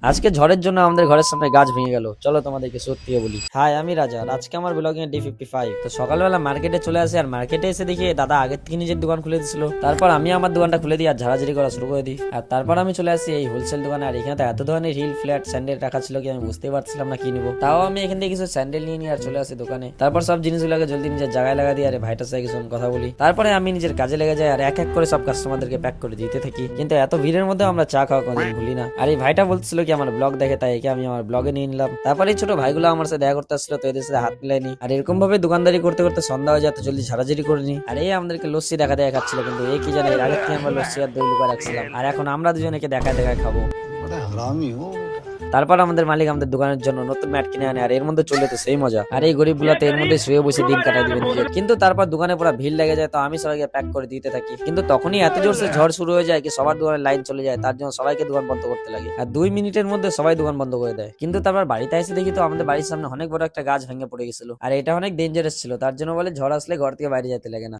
আজকে ঝড়ের জন্য আমাদের ঘরের সামনে গাছ ভেঙে গেল। চলো তোমাদেরকে সত্যি বলি। হাই, আমি রাজা। আর আজকে আমার ব্লগিং D55। তো সকালবেলা মার্কেটে চলে আসি, আর মার্কেটে এসে দেখি দাদা আগের থেকে নিজের দোকান খুলে দিয়েছিল। তারপর আমি আমার দোকানটা খুলে দিই আর ঝাড়াঝাড়ি করা শুরু করে দিই। আর তারপর আমি চলে আসি এই হোলসেল দোকানে। আর এখানে তো এত ধরনের হিল ফ্ল্যাট স্যান্ডেল রাখা ছিল কি আমি বুঝতেই পারছিলাম না কি নিবো। তাও আমি এখান থেকে কিছু স্যান্ডেল নিয়ে নিই আর চলে আসি দোকানে। তারপর সব জিনিসগুলোকে জলদি নিজের জায়গায় লাগা দিই। আর ভাইটার সাথে কিছু কথা বলি। তারপরে আমি নিজের কাজে লেগে যাই আর এক এক করে সব কাস্টমারদেরকে প্যাক করে দিতে থাকি। কিন্তু এত ভিড়ের মধ্যে আমরা চা খাওয়া কোনোদিন ভুলি না। আর এই ভাইটা বলছিল কি আমার ব্লগ দেখে, তাই একে আমি আমার ব্লগে নিয়ে নিলাম। তারপরে এই ছোট ভাইগুলো আমার সাথে দেখা করতে আসছিল, তো এদের সাথে হাত মিলাইনি। আর এরকম ভাবে দোকানদারি করতে করতে সন্ধ্যা হয়ে যায়, তো জলদি ঝাড়াঝাড়ি করে নি। আর এই আমাদেরকে লস্যি দেখা দেখাচ্ছিল, কিন্তু এই কি জানে এর আগের থেকে আমরা লস্যি আর দই লুকা রাখছিলাম, আর এখন আমরা দুজনেকে দেখা খাবো। बड़ा हरामी हो। তারপর আমাদের মালিক আমাদের দোকানের জন্য নতুন ম্যাট কিনে আনে, আর এর মধ্যে চলে তো সেই মজা। আর এই গরিব গুলাতে এর মধ্যে শুয়ে বসে দিন কাটাই দিবেন নিজের। কিন্তু তারপর দোকানে পুরো ভিড় লেগে যায়, তো আমি সবাইকে প্যাক করে দিতে থাকি। কিন্তু তখনই এত জোরসে ঝড় শুরু হয়ে যায় কি সবার দোকানের লাইন চলে যায়, তার জন্য সবাইকে দোকান বন্ধ করতে লাগে। আর 2 মিনিটের মধ্যে সবাই দোকান বন্ধ করে দেয়। কিন্তু তারপর বাড়িতে এসে দেখি তো আমাদের বাড়ির সামনে অনেক বড় একটা গাছ ভেঙে পড়ে গেছিল, আর এটা অনেক ডেঞ্জারাস ছিল। তার জন্য বলে ঝড় আসলে ঘর থেকে বাইরে যেতে লাগে না।